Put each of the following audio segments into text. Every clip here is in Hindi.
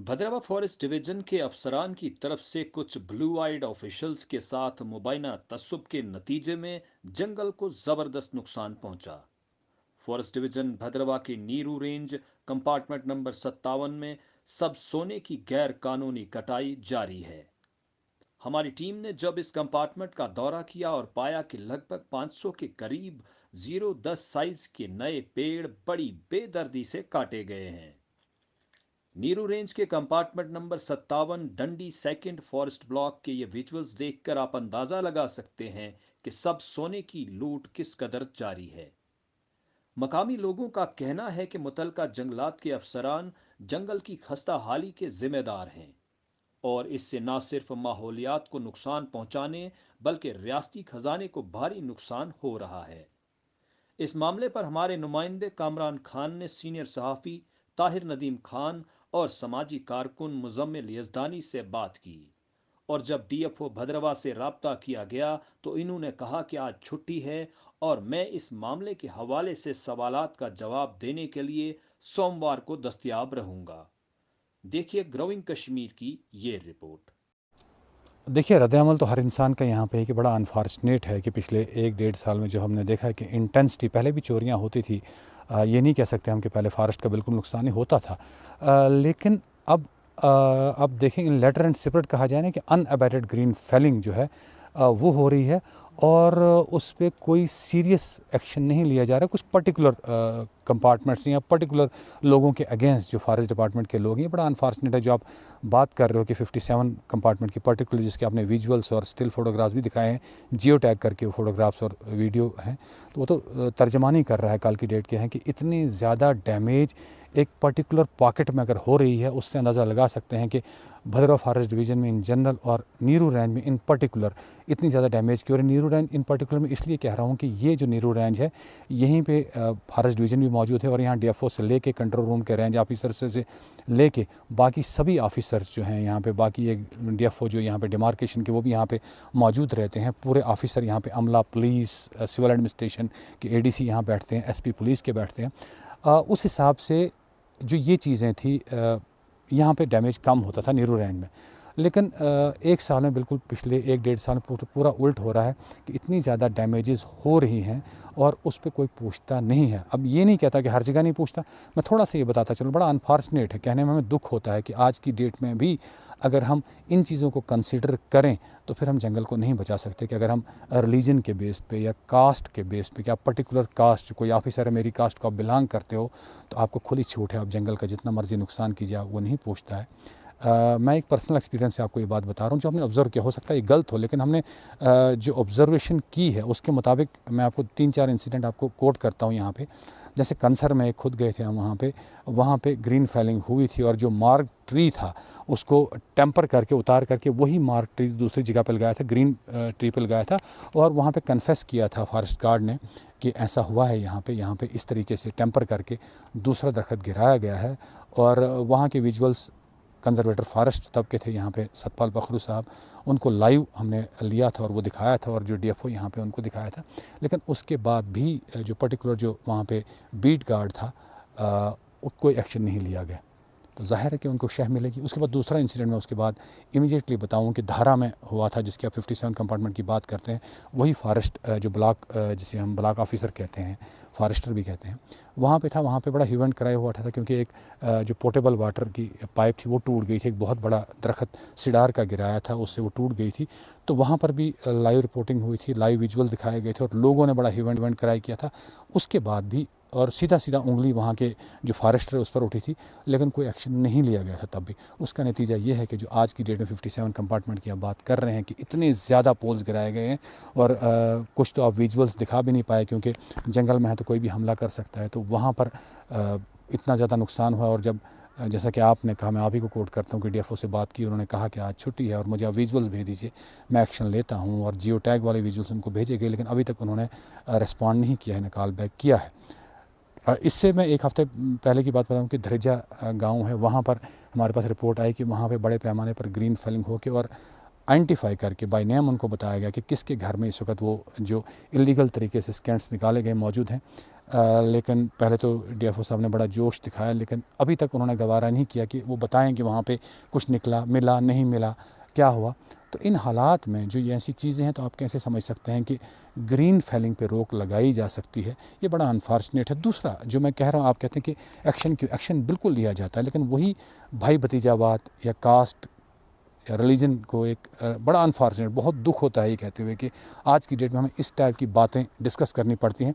भद्रवा फॉरेस्ट डिवीजन के अफसरान की तरफ से कुछ ब्लू आइड ऑफिशियल्स के साथ मुबैना तस्सुब के नतीजे में जंगल को जबरदस्त नुकसान पहुंचा। फॉरेस्ट डिवीजन भद्रवा की नीरू रेंज कंपार्टमेंट नंबर 57 में सब सोने की गैर कानूनी कटाई जारी है। हमारी टीम ने जब इस कंपार्टमेंट का दौरा किया और पाया कि लगभग 500 के करीब 0-10 साइज के नए पेड़ बड़ी बेदर्दी से काटे गए हैं। नीरू रेंज के कंपार्टमेंट नंबर 57 डंडी सेकंड फॉरेस्ट ब्लॉक के ये विजुअल्स देखकर आप अंदाजा लगा सकते हैं कि सब सोने की लूट किस कदर जारी है। मकामी लोगों का कहना है कि मुतलका जंगलात के अफसरान जंगल की खस्ता हाली के जिम्मेदार हैं और इससे न सिर्फ माहौलियात को नुकसान पहुंचाने बल्कि रियासती खजाने को भारी नुकसान हो रहा है। इस मामले पर हमारे नुमाइंदे कामरान खान ने सीनियर सहाफ़ी ताहिर नदीम खान और समाजी कारकुन मुजम्मिल यजदानी से बात की, और जब डीएफओ भद्रवा से रब्ता किया गया तो इन्होंने कहा कि आज छुट्टी है और मैं इस मामले के हवाले से सवालात का जवाब देने के लिए सोमवार को दस्तयाब रहूंगा। देखिए ग्रोइंग कश्मीर की ये रिपोर्ट। देखिए, रद्द-ए-अमल तो हर इंसान का यहाँ पे है कि बड़ा अनफॉर्चुनेट है कि पिछले 1 डेढ़ साल में जो हमने देखा है कि इंटेंसिटी पहले भी चोरियाँ होती थी। ये नहीं कह सकते हम कि पहले फॉरेस्ट का बिल्कुल नुकसान ही होता था। लेकिन अब देखें, इन लेटर एंड सेपरेट कहा जाए ना कि अनअबैटेड ग्रीन फेलिंग जो है वो हो रही है और उस पे कोई सीरियस एक्शन नहीं लिया जा रहा। कुछ पर्टिकुलर कंपार्टमेंट्स या पर्टिकुलर लोगों के अगेंस्ट जो फॉरेस्ट डिपार्टमेंट के लोग हैं, ये बड़ा अनफॉर्चुनेट है। जो आप बात कर रहे हो कि 57 कंपार्टमेंट की पर्टिकुलर, जिसके आपने विजुअल्स और स्टिल फोटोग्राफ्स भी दिखाए हैं, जियो टैग करके वो फोटोग्राफ्स और वीडियो हैं, तो वो तो तर्जमानी कर रहा है कल की डेट के हैं कि इतनी ज़्यादा डैमेज एक पर्टिकुलर पॉकेट में अगर हो रही है, उससे अंदाज़ा लगा सकते हैं कि भद्रवा फॉरेस्ट डिवीज़न में इन जनरल और नीरू रेंज में इन पर्टिकुलर इतनी ज़्यादा डैमेज की। और नीरू रेंज इन पर्टिकुलर में इसलिए कह रहा हूँ कि ये जो नीरू रेंज है, यहीं पे फॉरेस्ट डिवीज़न भी मौजूद है और यहाँ डीएफओ से लेके कंट्रोल रूम के रेंज ऑफिसर से लेके बाकी सभी ऑफिसर्स जो हैं यहाँ पे, बाकी एक डीएफओ जो यहाँ पे डिमार्केशन के, वो भी यहाँ पे मौजूद रहते हैं। पूरे ऑफिसर यहाँ पे, अमला, पुलिस, सिविल एडमिनिस्ट्रेशन के एडीसी यहाँ बैठते हैं, एसपी पुलिस के बैठते हैं। उस हिसाब से जो ये चीज़ें थी, यहाँ पे डैमेज कम होता था नीरू रेंज में। लेकिन 1 साल में, बिल्कुल पिछले 1 डेढ़ साल में पूरा उल्ट हो रहा है कि इतनी ज़्यादा डैमेजेस हो रही हैं और उस पर कोई पूछता नहीं है। अब ये नहीं कहता कि हर जगह नहीं पूछता, मैं थोड़ा सा ये बताता चलूँ। बड़ा अनफॉर्चुनेट है, कहने में हमें दुख होता है कि आज की डेट में भी अगर हम इन चीज़ों को कंसिडर करें तो फिर हम जंगल को नहीं बचा सकते। कि अगर हम रिलीजन के बेस पे या कास्ट के बेस पे, क्या पर्टिकुलर कास्ट, कोई ऑफिसर है मेरी कास्ट को आप बिलोंग करते हो, तो आपको खुली छूट है, आप जंगल का जितना मर्जी नुकसान कीजिए, वो नहीं पूछता है। मैं एक पर्सनल एक्सपीरियंस से आपको ये बात बता रहा हूँ जो हमने ऑब्ज़र्व किया। हो सकता है ये गलत हो, लेकिन हमने जो ऑब्ज़र्वेशन की है उसके मुताबिक मैं आपको 3-4 इंसिडेंट आपको कोट करता हूँ यहाँ पे। जैसे कंसर में खुद गए थे हम वहाँ पे ग्रीन फेलिंग हुई थी और जो मार्क ट्री था उसको टेम्पर करके, उतार करके वही मार्क ट्री दूसरी जगह पर लगाया था, ग्रीन ट्री पर लगाया था। और वहाँ पे कन्फेस किया था फॉरेस्ट गार्ड ने कि ऐसा हुआ है, यहाँ पे इस तरीके से टेम्पर करके दूसरा दरख्त गिराया गया है। और वहाँ के विजुअल्स कंजर्वेटर फॉरेस्ट तब के थे यहाँ पे, सतपाल बखरू साहब, उनको लाइव हमने लिया था और वो दिखाया था, और जो डीएफओ यहाँ पे उनको दिखाया था। लेकिन उसके बाद भी जो पर्टिकुलर जो वहाँ पे बीट गार्ड था, कोई एक्शन नहीं लिया गया। तो जाहिर है कि उनको शह मिलेगी। उसके बाद दूसरा इंसिडेंट मैं उसके बाद इमीडिएटली बताऊं कि धारा में हुआ था, जिसकी आप 57 कंपार्टमेंट की बात करते हैं। वही फॉरेस्ट जो ब्लॉक, जिसे हम ब्लॉक ऑफिसर कहते हैं, फॉरेस्टर भी कहते हैं, वहाँ पे था। वहाँ पे बड़ा ह्यूमन क्राई हुआ था क्योंकि एक जो पोर्टेबल वाटर की पाइप थी वो टूट गई थी। एक बहुत बड़ा दरख्त सिडार का गिराया था, उससे वो टूट गई थी। तो वहाँ पर भी लाइव रिपोर्टिंग हुई थी, लाइव विजुअल दिखाए गए थे और लोगों ने बड़ा ह्यूमन क्राई किया था। उसके बाद भी और सीधा उंगली वहाँ के जो फॉरेस्टर है उस पर उठी थी, लेकिन कोई एक्शन नहीं लिया गया था तब भी। उसका नतीजा ये है कि जो आज की डेट में 57 कंपार्टमेंट की आप बात कर रहे हैं कि इतने ज़्यादा पोल्स गिराए गए हैं, और कुछ तो आप विजुअल्स दिखा भी नहीं पाए क्योंकि जंगल में है तो कोई भी हमला कर सकता है। तो वहाँ पर इतना ज़्यादा नुकसान हुआ। और जब जैसा कि आपने कहा, मैं आप ही को कोट करता हूँ कि डीएफओ से बात की, उन्होंने कहा कि आज छुट्टी है और मुझे आप विजुअल्स भेज दीजिए, मैं एक्शन लेता हूँ। और जियो टैग वाले विजुअल्स उनको भेजे गए, लेकिन अभी तक उन्होंने रिस्पॉन्ड नहीं किया है, कॉल बैक किया है। इससे मैं 1 हफ़्ते पहले की बात बताऊँ कि धरेजा गांव है, वहाँ पर हमारे पास रिपोर्ट आई कि वहाँ पे बड़े पैमाने पर ग्रीन फेलिंग होके और आइडेंटिफाई करके बाय नेम उनको बताया गया कि किसके घर में इस वक्त वो जो इलीगल तरीके से स्कैंट्स निकाले गए मौजूद हैं। लेकिन पहले तो डीएफओ साहब ने बड़ा जोश दिखाया, लेकिन अभी तक उन्होंने गवारा नहीं किया कि वो बताएं कि वहाँ पे कुछ निकला, मिला, नहीं मिला, क्या हुआ। तो इन हालात में जो ये ऐसी चीज़ें हैं, तो आप कैसे समझ सकते हैं कि ग्रीन फैलिंग पे रोक लगाई जा सकती है। ये बड़ा अनफॉर्चुनेट है। दूसरा जो मैं कह रहा हूँ, आप कहते हैं कि एक्शन क्यों, एक्शन बिल्कुल लिया जाता है, लेकिन वही भाई भतीजावाद या कास्ट या रिलीजन को एक बड़ा अनफॉर्चुनेट, बहुत दुख होता है ये कहते हुए कि आज की डेट में हमें इस टाइप की बातें डिस्कस करनी पड़ती हैं।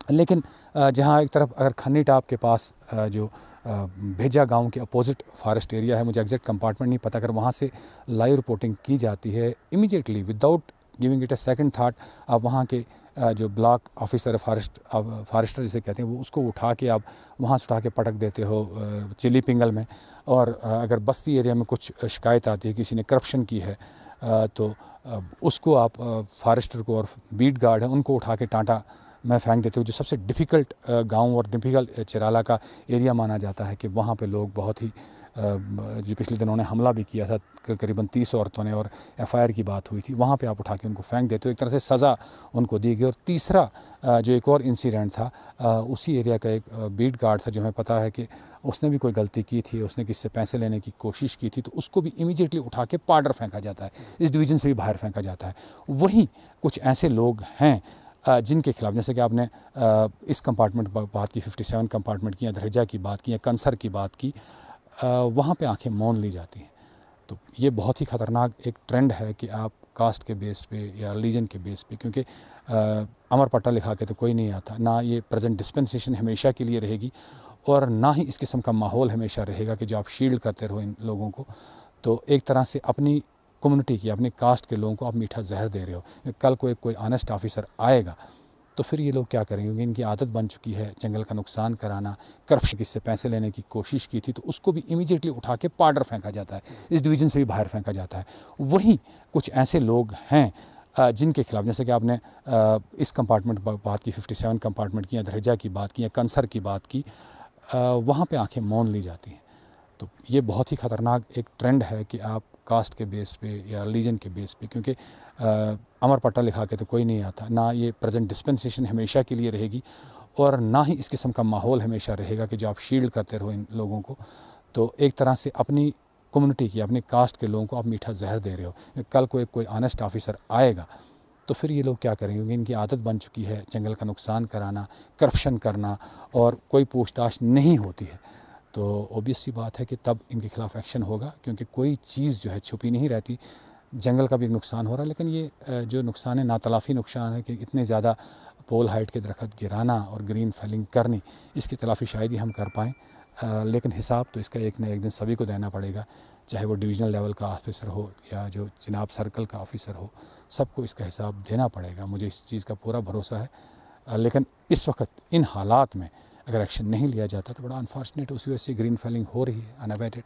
लेकिन जहाँ एक तरफ अगर खन्नी टाप के पास जो भेजा गांव के अपोजिट फॉरेस्ट एरिया है, मुझे एग्जैक्ट कंपार्टमेंट नहीं पता, अगर वहाँ से लाइव रिपोर्टिंग की जाती है immediately without giving it a second thought, आप वहाँ के जो ब्लॉक ऑफिसर फॉरेस्टर जिसे कहते हैं, वो उसको उठा के आप वहाँ से उठा के पटक देते हो चिली पिंगल में। और अगर बस्ती एरिया में कुछ शिकायत आती है, किसी ने करप्शन की है, तो उसको आप फॉरेस्टर को और बीट गार्ड है उनको उठा के टाटा मैं फेंक देते हूँ, जो सबसे डिफ़िकल्ट गांव और डिफ़िकल्ट चिराला का एरिया माना जाता है कि वहाँ पे लोग बहुत ही जो पिछले दिनों ने हमला भी किया था करीबन 30 औरतों ने और एफआईआर की बात हुई थी, वहाँ पे आप उठा के उनको फेंक देते हो, एक तरह से सज़ा उनको दी गई। और तीसरा जो एक और इंसिडेंट था, उसी एरिया का एक बीट गार्ड था जो हमें पता है कि उसने भी कोई गलती की थी, उसने किसी से पैसे लेने की कोशिश की थी, तो उसको भी इमीडिएटली उठा के पार्डर फेंका जाता है, इस डिवीज़न से भी बाहर फेंका जाता है। वहीं कुछ ऐसे लोग हैं जिनके खिलाफ, जैसे कि आपने इस कंपार्टमेंट बात की, 57 कंपार्टमेंट की, या दरजा की बात की, या कंसर की बात की, वहाँ पे आंखें मौन ली जाती हैं। तो ये बहुत ही ख़तरनाक एक ट्रेंड है कि आप कास्ट के बेस पे या रिलीजन के बेस पे, क्योंकि अमर पट्टा लिखा के तो कोई नहीं आता, ना ये प्रेजेंट डिस्पेंसेशन हमेशा के लिए रहेगी और ना ही इस किस्म का माहौल हमेशा रहेगा कि जो आप शील्ड करते रहो इन लोगों को। तो एक तरह से अपनी कम्युनिटी की, अपनी कास्ट के लोगों को आप मीठा जहर दे रहे हो। कल को कोई ऑनेस्ट ऑफिसर आएगा तो फिर ये लोग क्या करेंगे, क्योंकि इनकी आदत बन चुकी है जंगल का नुकसान कराना, करप्शन, किससे पैसे लेने की कोशिश की थी तो उसको भी इमीडिएटली उठा के पार्डर फेंका जाता है, इस डिवीज़न से भी बाहर फेंका जाता है। वहीं कुछ ऐसे लोग हैं जिनके खिलाफ, जैसे कि आपने इस कंपार्टमेंट बात की, 57 कंपार्टमेंट की, या दरजा की बात की, या कंसर की बात की, वहाँ पे आंखें मौन ली जाती हैं। तो ये बहुत ही ख़तरनाक एक ट्रेंड है कि आप कास्ट के बेस पे या रिलीजन के बेस पे, क्योंकि अमर पट्टा लिखा के तो कोई नहीं आता, ना ये प्रेजेंट डिस्पेंसेशन हमेशा के लिए रहेगी और ना ही इस किस्म का माहौल हमेशा रहेगा कि जो आप शील्ड करते रहो इन लोगों को। तो एक तरह से अपनी कम्युनिटी की, अपनी कास्ट के लोगों को आप मीठा जहर दे रहे हो। कल को कोई ऑनेस्ट ऑफिसर आएगा तो फिर ये लोग क्या करेंगे, क्योंकि इनकी आदत बन चुकी है जंगल का नुकसान कराना, करप्शन करना, और कोई पूछताछ नहीं होती है। तो ऑब्वियस सी बात है कि तब इनके खिलाफ एक्शन होगा, क्योंकि कोई चीज़ जो है छुपी नहीं रहती। जंगल का भी नुकसान हो रहा है, लेकिन ये जो नुकसान है नातलाफ़ी नुकसान है कि इतने ज़्यादा पोल हाइट के दरख्त गिराना और ग्रीन फैलिंग करनी, इसकी तलाफ़ी शायद ही हम कर पाएँ। लेकिन हिसाब तो इसका एक न एक दिन सभी को देना पड़ेगा, चाहे वो डिविजनल लेवल का ऑफिसर हो या जो चिनाब सर्कल का ऑफिसर हो, सबको इसका हिसाब देना पड़ेगा। मुझे इस चीज़ का पूरा भरोसा है। लेकिन इस वक्त इन हालात में अगर एक्शन नहीं लिया जाता तो बड़ा अनफॉर्चुनेट, उसी वजह से ग्रीन फैलिंग हो रही है अनअबेटेड।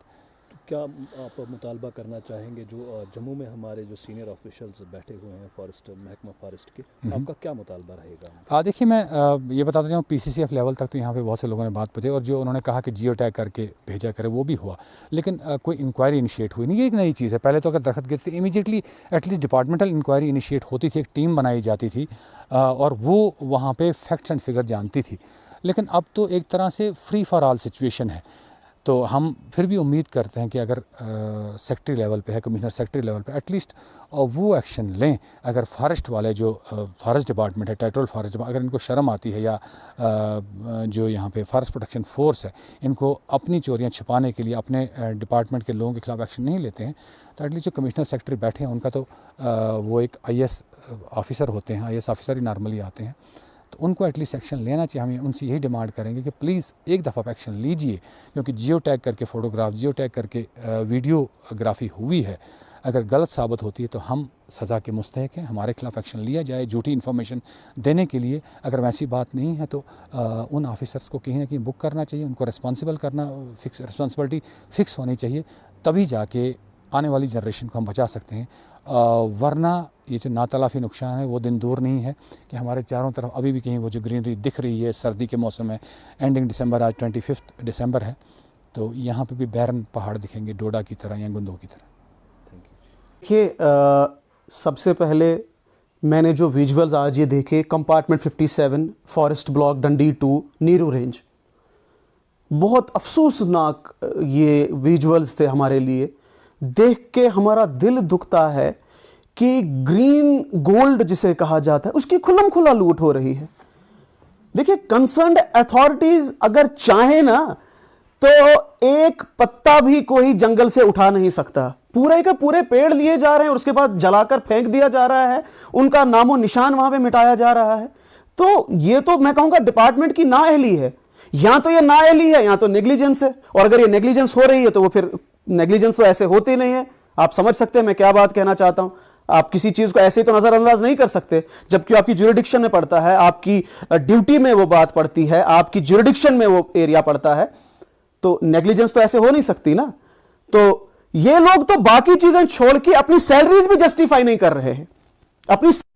तो क्या आप मुतालबा करना चाहेंगे, जो जम्मू में हमारे जो सीनियर ऑफिशियल्स बैठे हुए हैं फॉरेस्ट महकमा फॉरेस्ट के, आपका क्या मुतालबा रहेगा? देखिए, मैं ये बताता जाऊँ, पीसीसीएफ लेवल तक तो यहाँ पे बहुत से लोगों ने बात पूछी, और जो उन्होंने कहा कि जियो टैग करके भेजा करे वो भी हुआ, लेकिन कोई इंक्वायरी इनिशिएट हुई नहीं। ये एक नई चीज़ है। पहले तो अगर दरख्त गिरते immediately at least departmental inquiry initiate होती थी, एक टीम बनाई जाती थी और वो वहाँ पे फैक्ट्स एंड फिगर जानती थी। लेकिन अब तो एक तरह से फ्री फॉर ऑल सिचुएशन है। तो हम फिर भी उम्मीद करते हैं कि अगर सेक्रेटरी लेवल पे है, कमिश्नर सेक्रेटरी लेवल पे एटलीस्ट वो एक्शन लें। अगर फॉरेस्ट वाले जो फॉरेस्ट डिपार्टमेंट है, टेरिटोरियल फॉरेस्ट, अगर इनको शर्म आती है, या जो यहाँ पे फॉरेस्ट प्रोटेक्शन फोर्स है, इनको अपनी चोरियाँ छुपाने के लिए अपने डिपार्टमेंट के लोगों के खिलाफ एक्शन नहीं लेते हैं, तो एटलीस्ट जो कमिश्नर सेक्रेटरी बैठे हैं उनका तो वो एक IAS ऑफिसर होते हैं, IAS ऑफिसर ही नॉर्मली आते हैं, तो उनको एटलीस्ट एक्शन लेना चाहिए। हम उनसे यही डिमांड करेंगे कि प्लीज़ एक दफ़ा एक्शन लीजिए, क्योंकि जियो टैग करके फ़ोटोग्राफ, जियो टैग करके वीडियोग्राफी हुई है, अगर गलत साबित होती है तो हम सज़ा के मुस्तहक हैं, हमारे खिलाफ एक्शन लिया जाए झूठी इन्फॉर्मेशन देने के लिए। अगर वैसी बात नहीं है तो उन ऑफिसर्स को कहीं ना कहीं बुक करना चाहिए, उनको रिस्पॉन्सिबल करना, रिस्पॉन्सिबिलिटी फ़िक्स होनी चाहिए, तभी जाके आने वाली जनरेशन को हम बचा सकते हैं। वरना ये जो नातलाफ़ी नुकसान है वो दिन दूर नहीं है कि हमारे चारों तरफ अभी भी कहीं वो जो ग्रीनरी दिख रही है। सर्दी के मौसम है, एंडिंग दिसंबर, आज 25 दिसंबर है, तो यहाँ पे भी बैरन पहाड़ दिखेंगे डोडा की तरह या गुंदों की तरह। देखिए, सबसे पहले मैंने जो विजुअल्स आज ये देखे, कंपार्टमेंट 57 फॉरेस्ट ब्लॉक डंडी 2 नीरू रेंज, बहुत अफसोसनाक ये विजुअल्स थे हमारे लिए। देख के हमारा दिल दुखता है कि ग्रीन गोल्ड जिसे कहा जाता है उसकी खुल्लम खुल्ला लूट हो रही है। देखिए, कंसर्न्ड अथॉरिटीज अगर चाहे ना तो एक पत्ता भी कोई जंगल से उठा नहीं सकता। पूरे के पूरे पेड़ लिए जा रहे हैं और उसके बाद जलाकर फेंक दिया जा रहा है, उनका नामो निशान वहां पे मिटाया जा रहा है। तो ये तो मैं कहूंगा डिपार्टमेंट की नाअहली है, या तो ये नाअहली है या तो नेग्लिजेंस है। और अगर ये नेग्लिजेंस हो रही है तो वो फिर नेग्लिजेंस तो ऐसे होते नहीं है। आप समझ सकते हैं मैं क्या बात कहना चाहता हूं। आप किसी चीज को ऐसे ही तो नजरअंदाज नहीं कर सकते, जबकि आपकी ज्यूरिडिक्शन में पड़ता है, आपकी ड्यूटी में वो बात पड़ती है, आपकी ज्यूरिडिक्शन में वो एरिया पड़ता है, तो नेग्लिजेंस तो ऐसे हो नहीं सकती ना। तो ये लोग तो बाकी चीजें छोड़ के अपनी सैलरीज भी जस्टिफाई नहीं कर रहे हैं, अपनी